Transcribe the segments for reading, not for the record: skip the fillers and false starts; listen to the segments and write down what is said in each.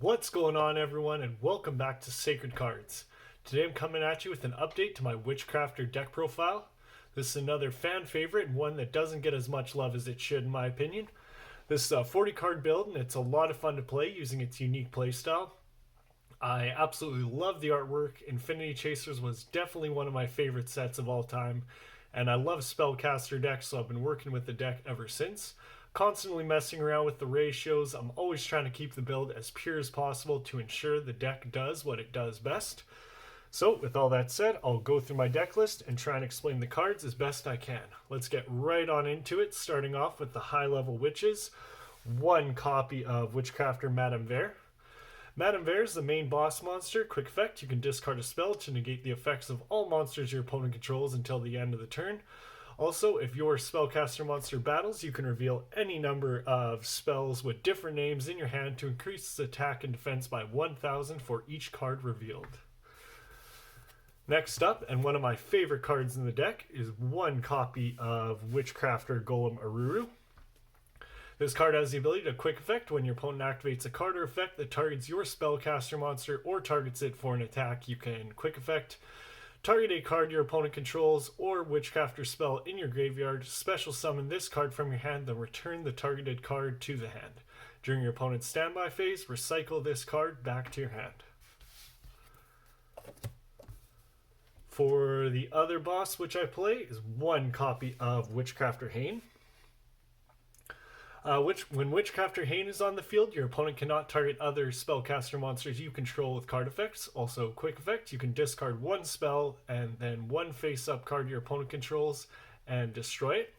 What's going on, everyone, and welcome back to Sacred Cards. Today I'm coming at you with an update to my Witchcrafter deck profile. This is another fan favorite and one that doesn't get as much love as it should in my opinion. This is a 40 card build and it's a lot of fun to play using its unique playstyle. I absolutely love the artwork. Infinity Chasers was definitely one of my favorite sets of all time, and I love spellcaster decks, so I've been working with the deck ever since. Constantly messing around with the ratios. I'm always trying to keep the build as pure as possible to ensure the deck does what it does best. So with all that said, I'll go through my deck list and try and explain the cards as best I can. Let's get right on into it, starting off with the high level witches. One copy of Witchcrafter Madame Vere. Madame Vere is the main boss monster. Quick effect, you can discard a spell to negate the effects of all monsters your opponent controls until the end of the turn. Also, if your spellcaster monster battles, you can reveal any number of spells with different names in your hand to increase its attack and defense by 1,000 for each card revealed. Next up, and one of my favorite cards in the deck, is one copy of Witchcrafter Golem Aruru. This card has the ability to quick effect when your opponent activates a card or effect that targets your spellcaster monster or targets it for an attack. You can quick effect, target a card your opponent controls or Witchcrafter spell in your graveyard, special summon this card from your hand, then return the targeted card to the hand. During your opponent's standby phase, recycle this card back to your hand. For the other boss which I play is one copy of Witchcrafter Hane. When Witchcrafter Hane is on the field, your opponent cannot target other spellcaster monsters you control with card effects. Also, quick effect, you can discard one spell and then one face-up card your opponent controls and destroy it.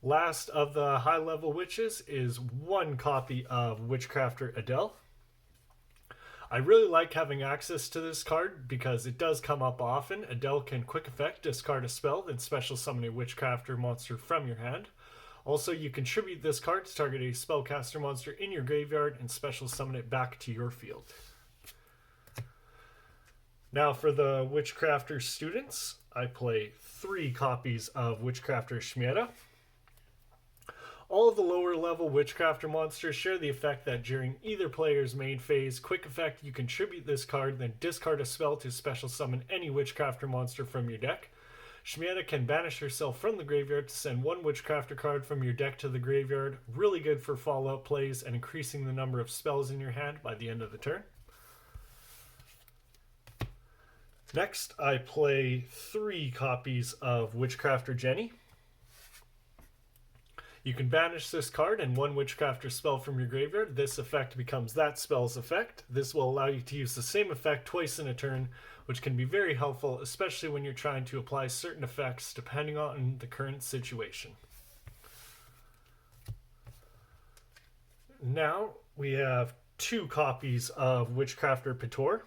Last of the high-level witches is one copy of Witchcrafter Adele. I really like having access to this card because it does come up often. Adele can quick effect, discard a spell, then special summon a Witchcrafter monster from your hand. Also, you contribute this card to target a spellcaster monster in your graveyard and special summon it back to your field. Now for the Witchcrafter students, I play three copies of Witchcrafter Shmieta. All of the lower level Witchcrafter monsters share the effect that during either player's main phase, quick effect, you contribute this card, then discard a spell to special summon any Witchcrafter monster from your deck. Shmieta can banish herself from the graveyard to send one Witchcrafter card from your deck to the graveyard. Really good for fallout plays and increasing the number of spells in your hand by the end of the turn. Next, I play three copies of Witchcrafter Jenny. You can banish this card and one Witchcrafter spell from your graveyard. This effect becomes that spell's effect. This will allow you to use the same effect twice in a turn, which can be very helpful, especially when you're trying to apply certain effects depending on the current situation. Now we have two copies of Witchcrafter Pitor.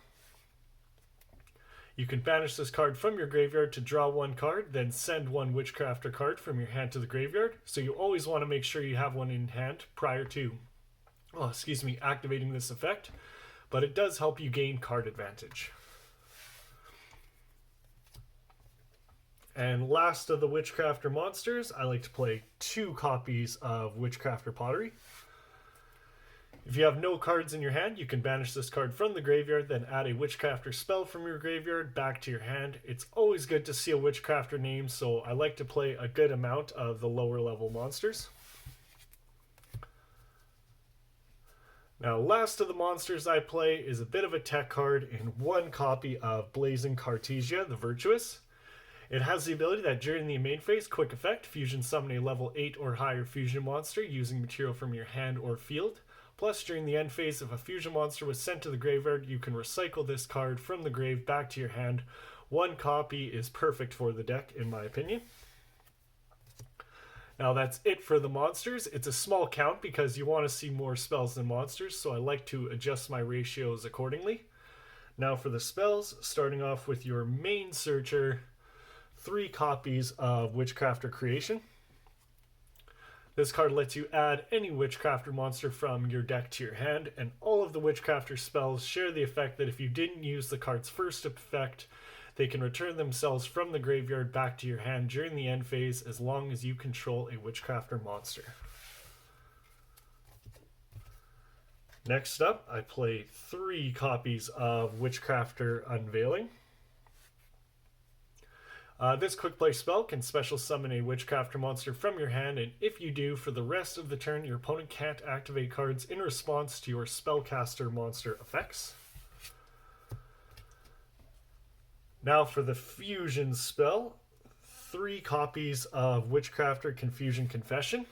You can banish this card from your graveyard to draw one card, then send one Witchcrafter card from your hand to the graveyard. So you always want to make sure you have one in hand prior to, activating this effect. But it does help you gain card advantage. And last of the Witchcrafter monsters, I like to play two copies of Witchcrafter Pottery. If you have no cards in your hand, you can banish this card from the graveyard, then add a Witchcrafter spell from your graveyard back to your hand. It's always good to see a Witchcrafter name, so I like to play a good amount of the lower level monsters. Now, last of the monsters I play is a bit of a tech card in one copy of Blazing Cartesia, the Virtuous. It has the ability that during the main phase, quick effect, fusion summon a level 8 or higher fusion monster using material from your hand or field. Plus, during the end phase, if a fusion monster was sent to the graveyard, you can recycle this card from the grave back to your hand. One copy is perfect for the deck, in my opinion. Now that's it for the monsters. It's a small count because you want to see more spells than monsters, so I like to adjust my ratios accordingly. Now for the spells, starting off with your main searcher, three copies of Witchcrafter Creation. This card lets you add any Witchcrafter monster from your deck to your hand, and all of the Witchcrafter spells share the effect that if you didn't use the card's first effect, they can return themselves from the graveyard back to your hand during the end phase as long as you control a Witchcrafter monster. Next up, I play 3 copies of Witchcrafter Unveiling. This quick play spell can special summon a Witchcrafter monster from your hand, and if you do, for the rest of the turn, your opponent can't activate cards in response to your spellcaster monster effects. Now for the fusion spell, 3 copies of Witchcrafter Confusion Confession.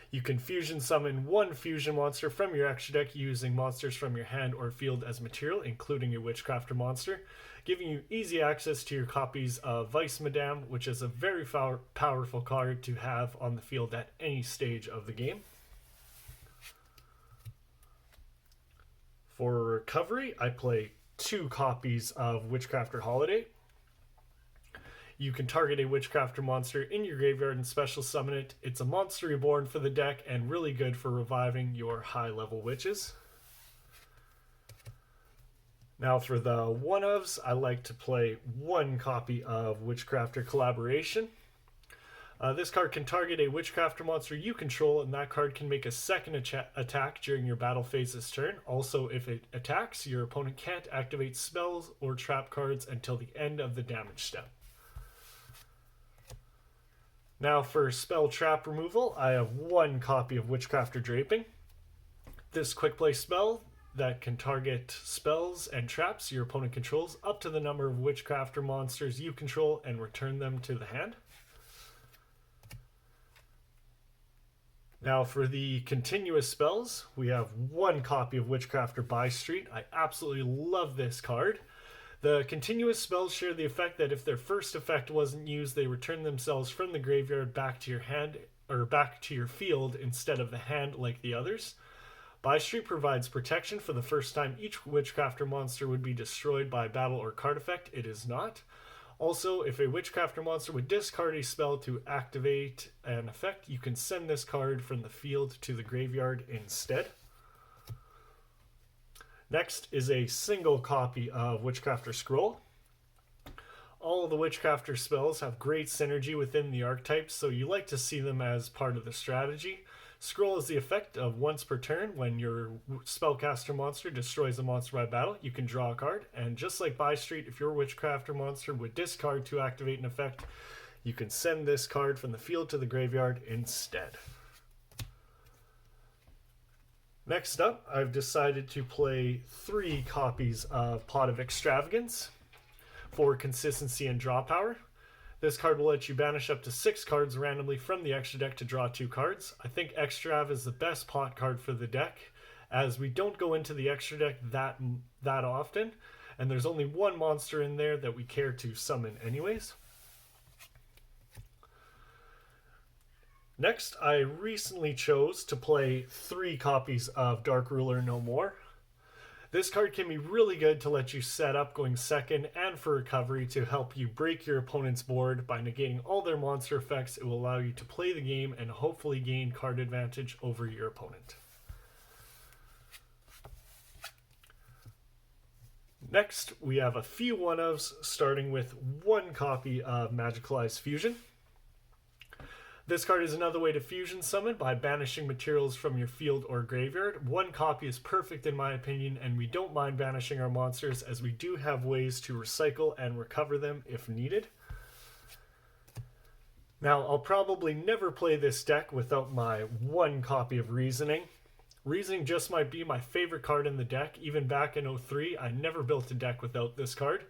You can fusion summon 1 fusion monster from your extra deck using monsters from your hand or field as material, including a Witchcrafter monster, giving you easy access to your copies of Vice Madame, which is a very powerful card to have on the field at any stage of the game. For recovery, I play 2 copies of Witchcrafter Holiday. You can target a Witchcrafter monster in your graveyard and special summon it. It's a monster reborn for the deck and really good for reviving your high-level witches. Now for the one-ofs, I like to play 1 copy of Witchcrafter Collaboration. This card can target a Witchcrafter monster you control, and that card can make a second attack during your battle phase this turn. Also, if it attacks, your opponent can't activate spells or trap cards until the end of the damage step. Now for spell trap removal, I have 1 copy of Witchcrafter Draping. This quick play spell that can target spells and traps your opponent controls up to the number of Witchcrafter monsters you control and return them to the hand. Now for the continuous spells, we have 1 copy of Witchcrafter By Street. I absolutely love this card. The continuous spells share the effect that if their first effect wasn't used, they return themselves from the graveyard back to your hand or back to your field instead of the hand like the others. By Street provides protection for the first time each Witchcrafter monster would be destroyed by battle or card effect. It is not. Also, if a Witchcrafter monster would discard a spell to activate an effect, you can send this card from the field to the graveyard instead. Next is a single copy of Witchcrafter Scroll. All of the Witchcrafter spells have great synergy within the archetypes, so you like to see them as part of the strategy. Scroll is the effect of once per turn. When your spellcaster monster destroys a monster by battle, you can draw a card, and just like By Street, if your Witchcrafter monster would discard to activate an effect, you can send this card from the field to the graveyard instead. Next up, I've decided to play 3 copies of Pot of Extravagance for consistency and draw power. This card will let you banish up to 6 cards randomly from the extra deck to draw 2 cards. I think Extrav is the best pot card for the deck, as we don't go into the extra deck that often, and there's only 1 monster in there that we care to summon anyways. Next, I recently chose to play 3 copies of Dark Ruler No More. This card can be really good to let you set up going second and for recovery to help you break your opponent's board. By negating all their monster effects, it will allow you to play the game and hopefully gain card advantage over your opponent. Next, we have a few one-ofs, starting with 1 copy of Magicalized Fusion. This card is another way to fusion summon by banishing materials from your field or graveyard. 1 copy is perfect in my opinion, and we don't mind banishing our monsters as we do have ways to recycle and recover them if needed. Now, I'll probably never play this deck without my 1 copy of Reasoning. Reasoning just might be my favorite card in the deck. Even back in 03, I never built a deck without this card.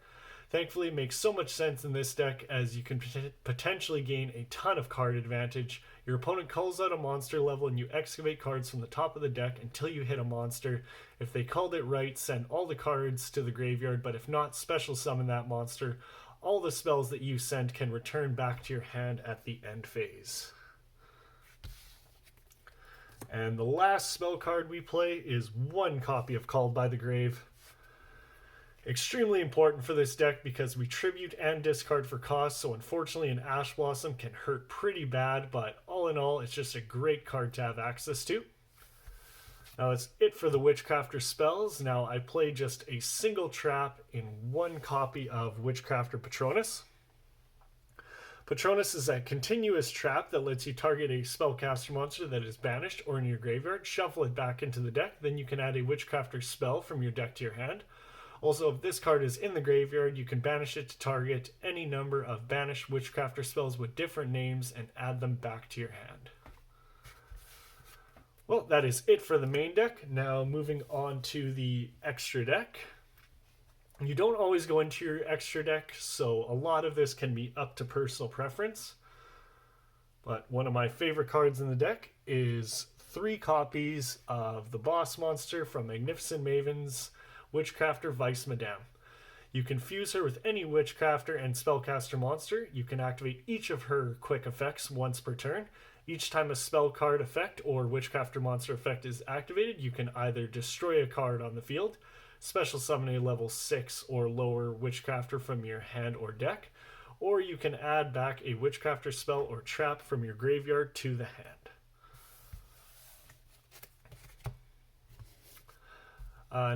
Thankfully, it makes so much sense in this deck as you can potentially gain a ton of card advantage. Your opponent calls out a monster level and you excavate cards from the top of the deck until you hit a monster. If they called it right, send all the cards to the graveyard, but if not, special summon that monster. All the spells that you send can return back to your hand at the end phase. And the last spell card we play is 1 copy of Called by the Grave. Extremely important for this deck because we tribute and discard for cost, so unfortunately an Ash Blossom can hurt pretty bad, but all in all, it's just a great card to have access to. Now that's it for the Witchcrafter spells. Now I play just a single trap in 1 copy of Witchcrafter Patronus. Patronus is a continuous trap that lets you target a spellcaster monster that is banished or in your graveyard, shuffle it back into the deck, then you can add a Witchcrafter spell from your deck to your hand. Also, if this card is in the graveyard, you can banish it to target any number of banished Witchcrafter spells with different names and add them back to your hand. Well, that is it for the main deck. Now moving on to the extra deck. You don't always go into your extra deck, so a lot of this can be up to personal preference. But one of my favorite cards in the deck is 3 copies of the boss monster from Magnificent Maven's Witchcrafter Vice Madame. You can fuse her with any Witchcrafter and Spellcaster monster. You can activate each of her quick effects once per turn. Each time a spell card effect or Witchcrafter monster effect is activated, you can either destroy a card on the field, special summon a level 6 or lower Witchcrafter from your hand or deck, or you can add back a Witchcrafter spell or trap from your graveyard to the hand.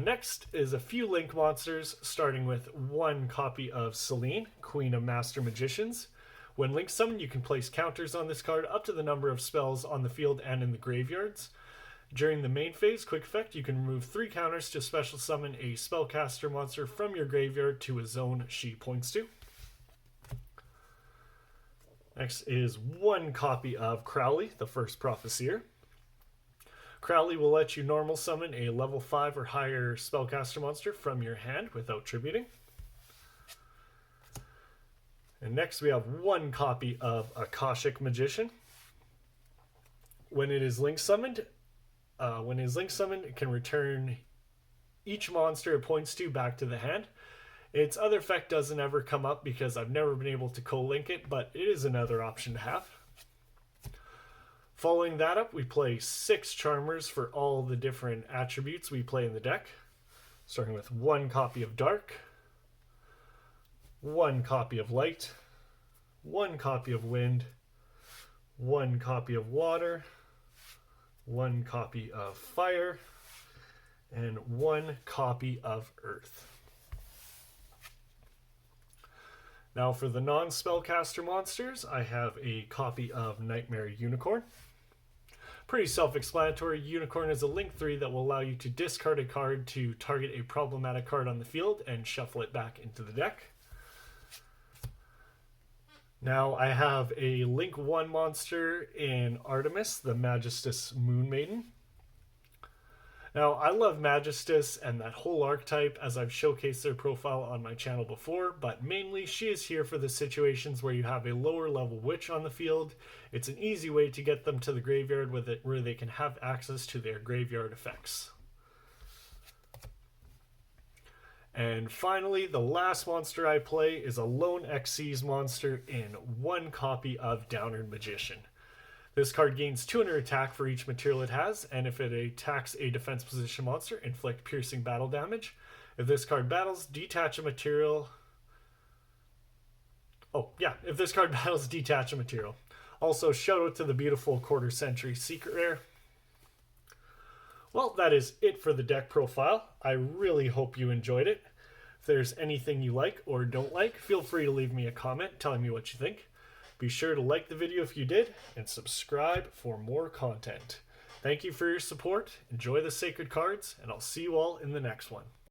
Next is a few Link monsters, starting with 1 copy of Selene, Queen of Master Magicians. When Link summoned, you can place counters on this card up to the number of spells on the field and in the graveyards. During the main phase, quick effect, you can remove 3 counters to special summon a spellcaster monster from your graveyard to a zone she points to. Next is 1 copy of Crowley, the First Prophecyr. Crowley will let you normal summon a level 5 or higher spellcaster monster from your hand without tributing. And next we have 1 copy of Akashic Magician. When it is link summoned, it can return each monster it points to back to the hand. Its other effect doesn't ever come up because I've never been able to co-link it, but it is another option to have. Following that up, we play 6 Charmers for all the different attributes we play in the deck, starting with 1 copy of Dark, 1 copy of Light, 1 copy of Wind, 1 copy of Water, 1 copy of Fire, and 1 copy of Earth. Now for the non-spellcaster monsters, I have a copy of Nightmare Unicorn. Pretty self-explanatory. Unicorn is a link 3 that will allow you to discard a card to target a problematic card on the field and shuffle it back into the deck. Now I have a link 1 monster in Artemis, the Magistus Moon Maiden. Now I love Magistus and that whole archetype, as I've showcased their profile on my channel before, but mainly she is here for the situations where you have a lower level witch on the field. It's an easy way to get them to the graveyard with it, where they can have access to their graveyard effects. And finally, the last monster I play is a lone Xyz monster in 1 copy of Downerd Magician. This card gains 200 attack for each material it has, and if it attacks a defense position monster, inflict piercing battle damage. If this card battles, detach a material. If this card battles, detach a material. Also, shout out to the beautiful quarter century secret rare. Well, that is it for the deck profile. I really hope you enjoyed it. If there's anything you like or don't like, feel free to leave me a comment telling me what you think. Be sure to like the video if you did, and subscribe for more content. Thank you for your support, enjoy the sacred cards, and I'll see you all in the next one.